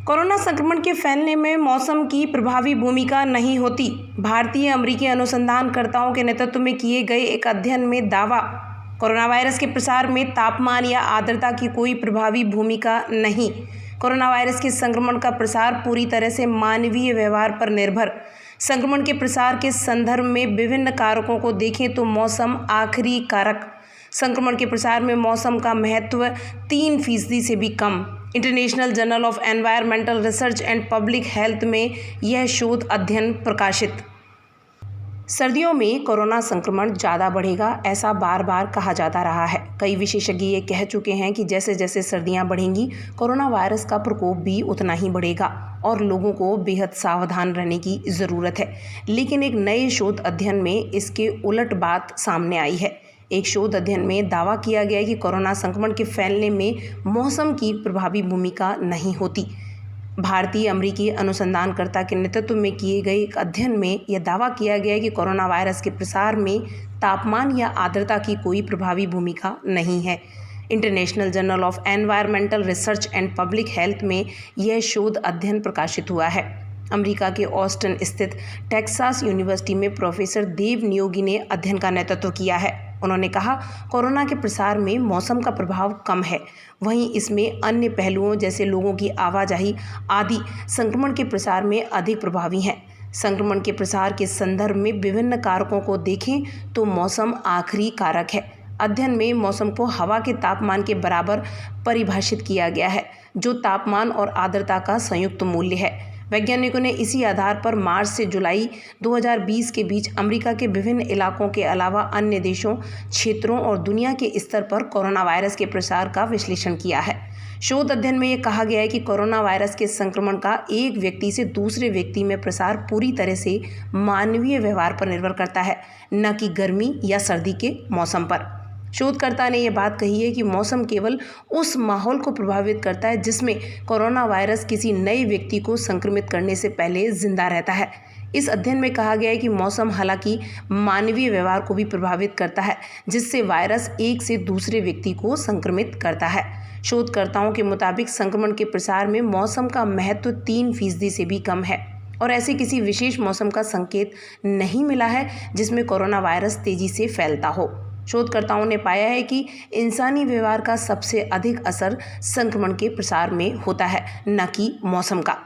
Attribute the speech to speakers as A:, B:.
A: Corona संक्रमण के फैलने में मौसम की प्रभावी भूमिका नहीं होती। भारतीय अमेरिकी अनुसंधानकर्ताओं के नेतृत्व में किए गए एक अध्ययन में दावा, कोरोना वायरस के प्रसार में तापमान या आर्द्रता की कोई प्रभावी भूमिका नहीं। कोरोना वायरस के संक्रमण का प्रसार पूरी तरह से मानवीय व्यवहार पर निर्भर। संक्रमण के प्रसार के संदर्भ में विभिन्न कारकों को देखें तो मौसम आखिरी कारक। संक्रमण के प्रसार में मौसम का महत्व 3% से भी कम। International journal of environmental research and public health में यह शोध अध्ययन प्रकाशित। सर्दियों में कोरोना संक्रमण ज़्यादा बढ़ेगा, ऐसा बार बार कहा जाता रहा है। कई विशेषज्ञ ये कह चुके हैं कि जैसे जैसे सर्दियां बढ़ेंगी, कोरोना वायरस का प्रकोप भी उतना ही बढ़ेगा और लोगों को बेहद सावधान रहने की ज़रूरत है। लेकिन एक नए शोध अध्ययन में इसके उलट बात सामने आई है। एक शोध अध्ययन में दावा किया गया है कि कोरोना संक्रमण के फैलने में मौसम की प्रभावी भूमिका नहीं होती। भारतीय अमेरिकी अनुसंधानकर्ता के नेतृत्व में किए गए एक अध्ययन में यह दावा किया गया है कि कोरोना वायरस के प्रसार में तापमान या आर्द्रता की कोई प्रभावी भूमिका नहीं है। International journal of environmental research and public health में यह शोध अध्ययन प्रकाशित हुआ है। अमेरिका के ऑस्टिन स्थित टेक्सास यूनिवर्सिटी में प्रोफेसर देव नियोगी ने अध्ययन का नेतृत्व किया है। उन्होंने कहा, कोरोना के प्रसार में मौसम का प्रभाव कम है, वहीं इसमें अन्य पहलुओं जैसे लोगों की आवाजाही आदि संक्रमण के प्रसार में अधिक प्रभावी हैं। संक्रमण के प्रसार के संदर्भ में विभिन्न कारकों को देखें तो मौसम आखिरी कारक है। अध्ययन में मौसम को हवा के तापमान के बराबर परिभाषित किया गया है, जो तापमान और आर्द्रता का संयुक्त मूल्य है। वैज्ञानिकों ने इसी आधार पर मार्च से जुलाई 2020 के बीच अमेरिका के विभिन्न इलाकों के अलावा अन्य देशों, क्षेत्रों और दुनिया के स्तर पर कोरोना वायरस के प्रसार का विश्लेषण किया है। शोध अध्ययन में यह कहा गया है कि कोरोना वायरस के संक्रमण का एक व्यक्ति से दूसरे व्यक्ति में प्रसार पूरी तरह से मानवीय व्यवहार पर निर्भर करता है, न कि गर्मी या सर्दी के मौसम पर। शोधकर्ता ने यह बात कही है कि मौसम केवल उस माहौल को प्रभावित करता है जिसमें कोरोना वायरस किसी नए व्यक्ति को संक्रमित करने से पहले जिंदा रहता है। इस अध्ययन में कहा गया है कि मौसम हालांकि मानवीय व्यवहार को भी प्रभावित करता है, जिससे वायरस एक से दूसरे व्यक्ति को संक्रमित करता है। शोधकर्ताओं के मुताबिक संक्रमण के प्रसार में मौसम का महत्व 3% से भी कम है और ऐसे किसी विशेष मौसम का संकेत नहीं मिला है जिसमें कोरोना वायरस तेजी से फैलता हो। शोधकर्ताओं ने पाया है कि इंसानी व्यवहार का सबसे अधिक असर संक्रमण के प्रसार में होता है, न कि मौसम का।